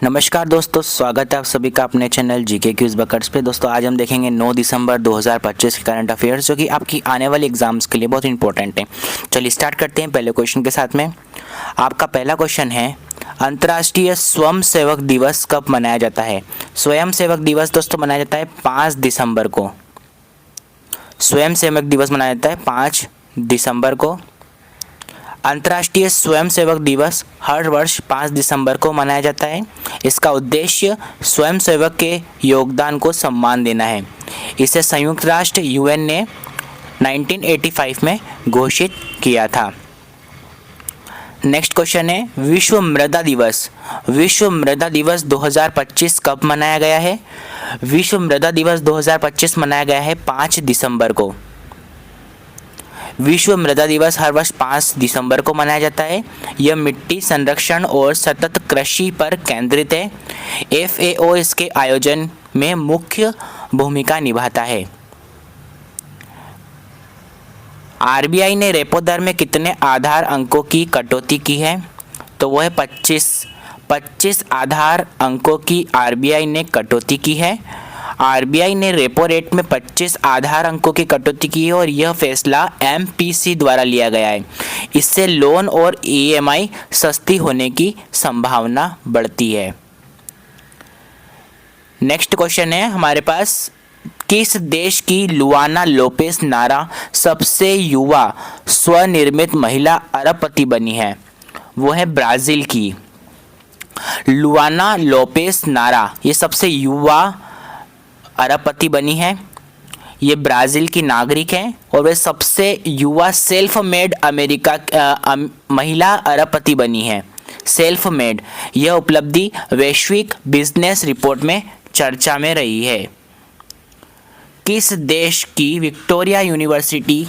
नमस्कार दोस्तों, स्वागत है आप सभी का अपने चैनल जीके क्यूज बकट्स पे। दोस्तों आज हम देखेंगे 9 दिसंबर 2025 के करंट अफेयर्स, जो कि आपकी आने वाली एग्जाम्स के लिए बहुत इंपॉर्टेंट है। चलिए स्टार्ट करते हैं पहले क्वेश्चन के साथ में। आपका पहला क्वेश्चन है, अंतर्राष्ट्रीय स्वयं सेवक दिवस कब मनाया जाता है? स्वयं सेवक दिवस दोस्तों मनाया जाता है 5 दिसंबर को। स्वयं सेवक दिवस मनाया जाता है 5 दिसंबर को। अंतर्राष्ट्रीय स्वयंसेवक दिवस हर वर्ष 5 दिसंबर को मनाया जाता है। इसका उद्देश्य स्वयंसेवक के योगदान को सम्मान देना है। इसे संयुक्त राष्ट्र यूएन ने 1985 में घोषित किया था। नेक्स्ट क्वेश्चन है, विश्व मृदा दिवस। विश्व मृदा दिवस 2025 कब मनाया गया है? विश्व मृदा दिवस 2025 मनाया गया है 5 दिसंबर को। विश्व मृदा दिवस हर वर्ष 5 दिसंबर को मनाया जाता है। यह मिट्टी संरक्षण और सतत कृषि पर केंद्रित है। FAO इसके आयोजन में मुख्य भूमिका निभाता है। RBI ने रेपो दर में कितने आधार अंकों की कटौती की है? तो वह है 25 आधार अंकों की RBI ने कटौती की है। RBI ने रेपो रेट में 25 आधार अंकों की कटौती की है और यह फैसला MPC द्वारा लिया गया है। इससे लोन और EMI सस्ती होने की संभावना बढ़ती है। नेक्स्ट क्वेश्चन है हमारे पास, किस देश की लुआना लोपेस नारा सबसे युवा स्वनिर्मित महिला अरबपति बनी है? वो है ब्राज़ील की लुआना लोपेस नारा, ये सबसे युवा अरबपति बनी है। ये ब्राज़ील की नागरिक हैं और वे सबसे युवा सेल्फ मेड महिला अरबपति बनी है। सेल्फ मेड यह उपलब्धि वैश्विक बिजनेस रिपोर्ट में चर्चा में रही है। किस देश की विक्टोरिया यूनिवर्सिटी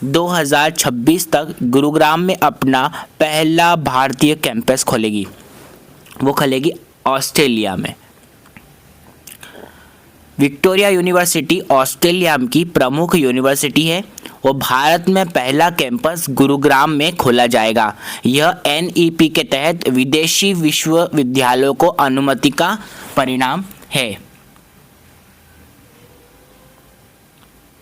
2026 तक गुरुग्राम में अपना पहला भारतीय कैंपस खोलेगी? वो खोलेगी ऑस्ट्रेलिया में। विक्टोरिया यूनिवर्सिटी ऑस्ट्रेलिया की प्रमुख यूनिवर्सिटी है और भारत में पहला कैंपस गुरुग्राम में खोला जाएगा। यह NEP के तहत विदेशी विश्वविद्यालयों को अनुमति का परिणाम है।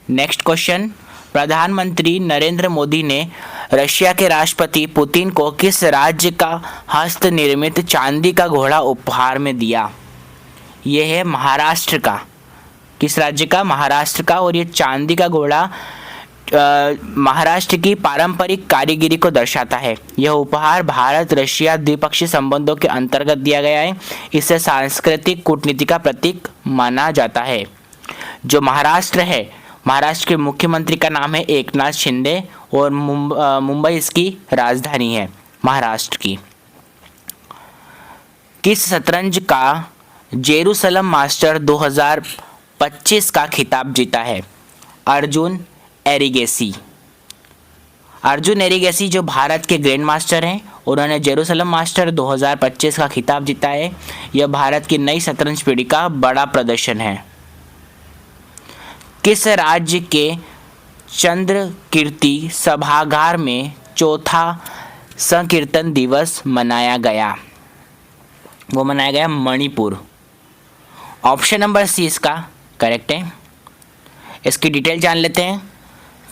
नेक्स्ट क्वेश्चन, प्रधानमंत्री नरेंद्र मोदी ने रशिया के राष्ट्रपति पुतिन को किस राज्य का हस्त निर्मित चांदी का घोड़ा उपहार में दिया? यह है महाराष्ट्र का। किस राज्य का? महाराष्ट्र का। और ये चांदी का घोड़ा महाराष्ट्र की पारंपरिक कारीगरी को दर्शाता है। यह उपहार भारत रशिया द्विपक्षीय संबंधों के अंतर्गत दिया गया है। इसे सांस्कृतिक कूटनीति का प्रतीक माना जाता है। जो महाराष्ट्र है, महाराष्ट्र के मुख्यमंत्री का नाम है एकनाथ शिंदे और मुंबई इसकी राजधानी है महाराष्ट्र की। किस शतरंज का जेरूसलम मास्टर 2025 का खिताब जीता है? अर्जुन एरिगेसी। अर्जुन एरिगेसी जो भारत के ग्रैंड मास्टर हैं, उन्होंने जेरूसलम मास्टर 2025 का खिताब जीता है। यह भारत की नई शतरंज पीढ़ी का बड़ा प्रदर्शन है। किस राज्य के चंद्र कीर्ति सभागार में चौथा संकीर्तन दिवस मनाया गया? वो मनाया गया मणिपुर। ऑप्शन नंबर सी इसका करेक्ट है। इसकी डिटेल जान लेते हैं।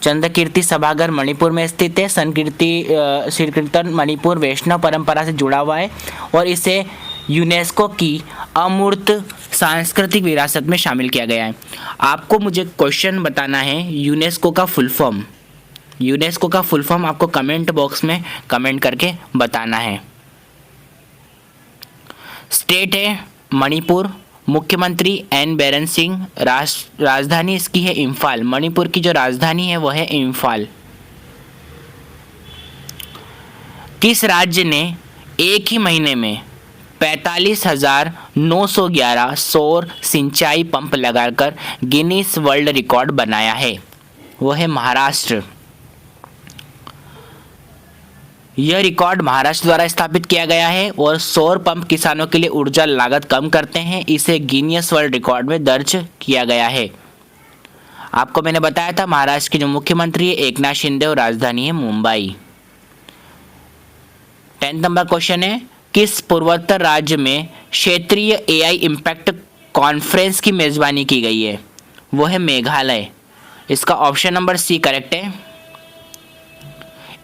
चंद्र कीर्ति सभागार मणिपुर में स्थित है। संकीर्तन मणिपुर वैष्णव परंपरा से जुड़ा हुआ है और इसे यूनेस्को की अमूर्त सांस्कृतिक विरासत में शामिल किया गया है। आपको मुझे क्वेश्चन बताना है यूनेस्को का फुल फॉर्म। यूनेस्को का फुल फॉर्म आपको कमेंट बॉक्स में कमेंट करके बताना है। स्टेट है मणिपुर, मुख्यमंत्री एन बीरेन सिंह, राजधानी इसकी है इम्फाल। मणिपुर की जो राजधानी है वह है इम्फाल। किस राज्य ने एक ही महीने में 45,911 सौर सिंचाई पंप लगाकर गिनीज वर्ल्ड रिकॉर्ड बनाया है? वो है महाराष्ट्र। यह रिकॉर्ड महाराष्ट्र द्वारा स्थापित किया गया है और सौर पंप किसानों के लिए ऊर्जा लागत कम करते हैं। इसे गिनीज वर्ल्ड रिकॉर्ड में दर्ज किया गया है। आपको मैंने बताया था महाराष्ट्र के जो मुख्यमंत्री है एकनाथ शिंदे और राजधानी है मुंबई। 10 नंबर क्वेश्चन है, किस पूर्वोत्तर राज्य में क्षेत्रीय एआई इम्पैक्ट कॉन्फ्रेंस की मेज़बानी की गई है? वो है मेघालय। इसका ऑप्शन नंबर सी करेक्ट है।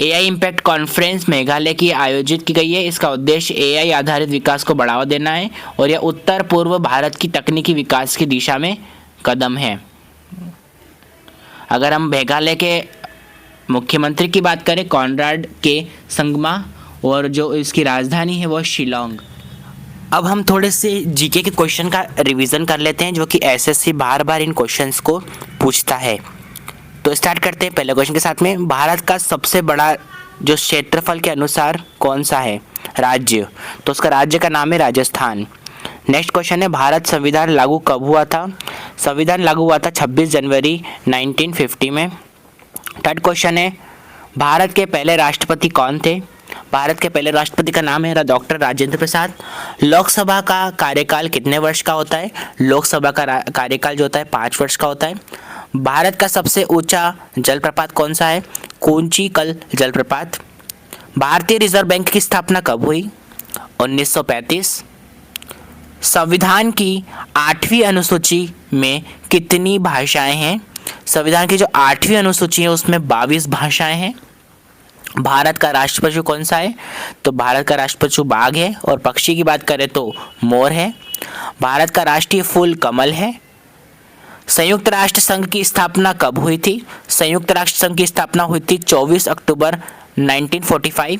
एआई इम्पैक्ट कॉन्फ्रेंस मेघालय की आयोजित की गई है। इसका उद्देश्य एआई आधारित विकास को बढ़ावा देना है और यह उत्तर पूर्व भारत की तकनीकी विकास की दिशा में कदम है। अगर हम मेघालय के मुख्यमंत्री की बात करें कॉनराड के संगमा, और जो इसकी राजधानी है वो शिलोंग। अब हम थोड़े से जीके के क्वेश्चन का रिवीजन कर लेते हैं जो कि एसएससी बार बार इन क्वेश्चंस को पूछता है। तो स्टार्ट करते हैं पहले क्वेश्चन के साथ में। भारत का सबसे बड़ा जो क्षेत्रफल के अनुसार कौन सा है राज्य? तो उसका राज्य का नाम है राजस्थान। नेक्स्ट क्वेश्चन है भारत संविधान लागू कब हुआ था? संविधान लागू हुआ था 26 जनवरी 1950 में। थर्ड क्वेश्चन है भारत के पहले राष्ट्रपति कौन थे? भारत के पहले राष्ट्रपति का नाम है डॉक्टर राजेंद्र प्रसाद। लोकसभा का कार्यकाल कितने वर्ष का होता है? लोकसभा का कार्यकाल जो होता है 5 वर्ष का होता है। भारत का सबसे ऊंचा जलप्रपात कौन सा है? कुंचिकल जलप्रपात। भारतीय रिजर्व बैंक की स्थापना कब हुई? 1935। संविधान की 8वीं अनुसूची में कितनी भाषाएं हैं? संविधान की जो 8वीं अनुसूची है उसमें 22 भाषाएं हैं। भारत का राष्ट्र पशु कौन सा है? तो भारत का राष्ट्र पशु बाघ है। और पक्षी की बात करें तो मोर है। भारत का राष्ट्रीय फूल कमल है। संयुक्त राष्ट्र संघ की स्थापना कब हुई थी? संयुक्त राष्ट्र संघ की स्थापना हुई थी 24 अक्टूबर 1945।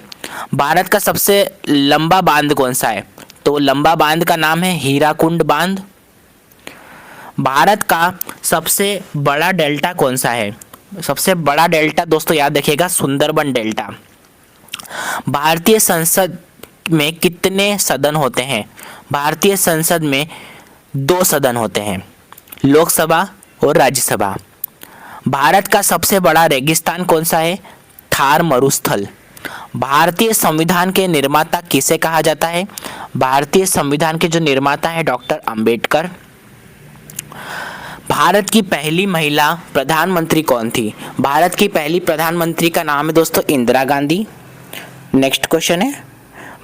भारत का सबसे लंबा बांध कौन सा है? तो लंबा बांध का नाम है हीराकुंड बांध। भारत का सबसे बड़ा डेल्टा कौन सा है? सबसे बड़ा डेल्टा दोस्तों याद रखिएगा सुंदरबन डेल्टा। भारतीय संसद में कितने सदन होते हैं? भारतीय संसद में 2 सदन होते हैं, लोकसभा और राज्यसभा। भारत का सबसे बड़ा रेगिस्तान कौन सा है? थार मरुस्थल। भारतीय संविधान के निर्माता किसे कहा जाता है? भारतीय संविधान के जो निर्माता है डॉक्टर अंबेडकर। भारत की पहली महिला प्रधानमंत्री कौन थी? भारत की पहली प्रधानमंत्री का नाम है दोस्तों इंदिरा गांधी। नेक्स्ट क्वेश्चन है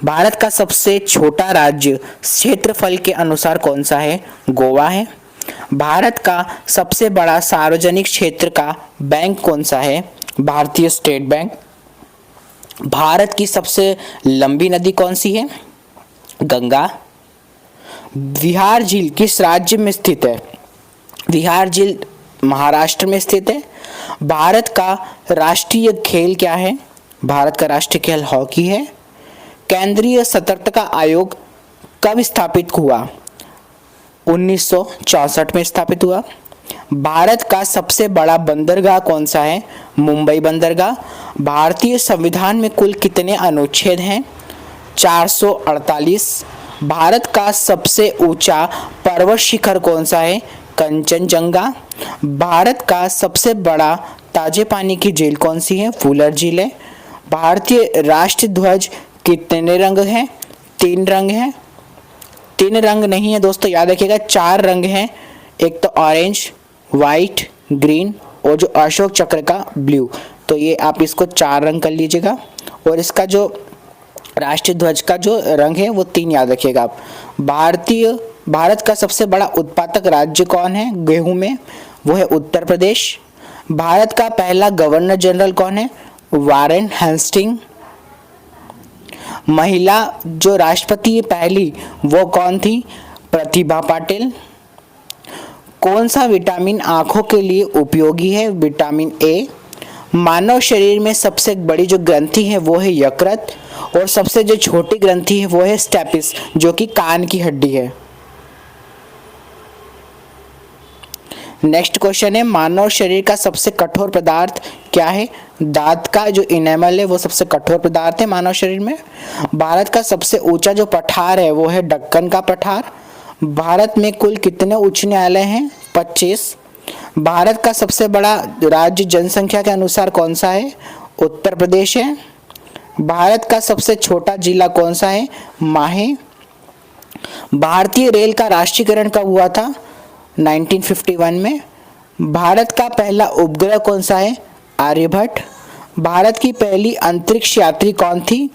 भारत का सबसे छोटा राज्य क्षेत्रफल के अनुसार कौन सा है? गोवा है। भारत का सबसे बड़ा सार्वजनिक क्षेत्र का बैंक कौन सा है? भारतीय स्टेट बैंक। भारत की सबसे लंबी नदी कौन सी है? गंगा। विहार झील किस राज्य में स्थित है? विहार झील महाराष्ट्र में स्थित है। भारत का राष्ट्रीय खेल क्या है? भारत का राष्ट्रीय खेल हॉकी है। केंद्रीय सतर्कता आयोग कब स्थापित हुआ? 1964 में स्थापित हुआ। भारत का सबसे बड़ा बंदरगाह कौन सा है? मुंबई बंदरगाह। भारतीय संविधान में कुल कितने अनुच्छेद हैं? 448। भारत का सबसे ऊंचा पर्वत शिखर कौन सा है? कंचनजंगा। भारत का सबसे बड़ा ताजे पानी की झील कौन सी है? फूलर झील है। भारतीय राष्ट्रीय ध्वज कितने रंग हैं? 3 रंग हैं। 3 रंग नहीं है दोस्तों, याद रखिएगा 4 रंग हैं। एक तो ऑरेंज, वाइट, ग्रीन और जो अशोक चक्र का ब्लू। तो ये आप इसको 4 रंग कर लीजिएगा। और इसका जो राष्ट्रीय ध्वज का जो रंग है वो 3 याद रखिएगा आप। भारत का सबसे बड़ा उत्पादक राज्य कौन है गेहूं में? वो है उत्तर प्रदेश। भारत का पहला गवर्नर जनरल कौन है? Warren Hasting. महिला जो राष्ट्रपति पहली वो कौन थी? प्रतिभा पाटिल। कौन सा विटामिन आंखों के लिए उपयोगी है? Vitamin A. मानव शरीर में सबसे बड़ी जो ग्रंथि है वो है यकृत और सबसे जो छोटी ग्रंथि है वो है स्टेपिस जो कि कान की हड्डी है। नेक्स्ट क्वेश्चन है मानव शरीर का सबसे कठोर पदार्थ क्या है? दांत का जो इनेमल है वो सबसे कठोर पदार्थ है मानव शरीर में। भारत का सबसे ऊंचा जो पठार है वो है दक्कन का पठार। भारत में कुल कितने उच्च न्यायालय हैं? 25। भारत का सबसे बड़ा राज्य जनसंख्या के अनुसार कौन सा है? उत्तर प्रदेश है। भारत का सबसे छोटा जिला कौन सा है? माहे। भारतीय रेल का राष्ट्रीयकरण कब हुआ था? 1951 में। भारत का पहला उपग्रह कौन सा है? आर्यभट्ट। भारत की पहली अंतरिक्ष यात्री कौन थी?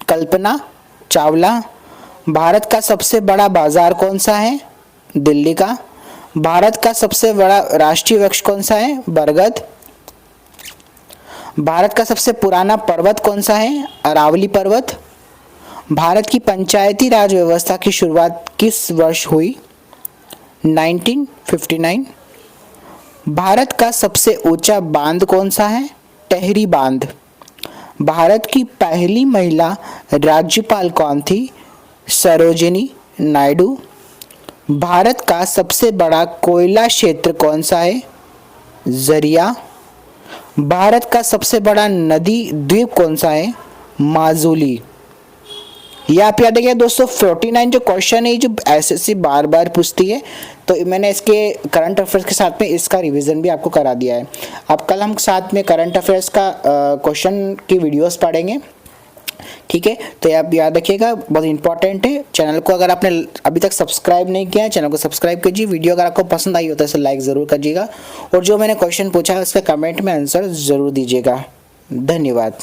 कल्पना चावला। भारत का सबसे बड़ा बाजार कौन सा है? दिल्ली का। भारत का सबसे बड़ा राष्ट्रीय वृक्ष कौन सा है? बरगद। भारत का सबसे पुराना पर्वत कौन सा है? अरावली पर्वत। भारत की पंचायती राज व्यवस्था की शुरुआत किस वर्ष हुई? 1959। भारत का सबसे ऊंचा बांध कौन सा है? टेहरी बांध। भारत की पहली महिला राज्यपाल कौन थी? सरोजिनी नायडू। भारत का सबसे बड़ा कोयला क्षेत्र कौन सा है? जरिया। भारत का सबसे बड़ा नदी द्वीप कौन सा है? माजुली। ये आप याद रखिए दोस्तों, 49 जो क्वेश्चन है जो एसएससी बार बार पूछती है, तो मैंने इसके करंट अफेयर्स के साथ में इसका रिवीजन भी आपको करा दिया है। अब कल हम साथ में करंट अफेयर्स का क्वेश्चन की वीडियोस पढ़ेंगे, ठीक है। तो आप याद रखिएगा, बहुत इंपॉर्टेंट है। चैनल को अगर आपने अभी तक सब्सक्राइब नहीं किया है, चैनल को सब्सक्राइब कीजिए। वीडियो अगर आपको पसंद आई हो तो इसे लाइक ज़रूर करिएगा, और जो मैंने क्वेश्चन पूछा है उसका कमेंट में आंसर ज़रूर दीजिएगा। धन्यवाद।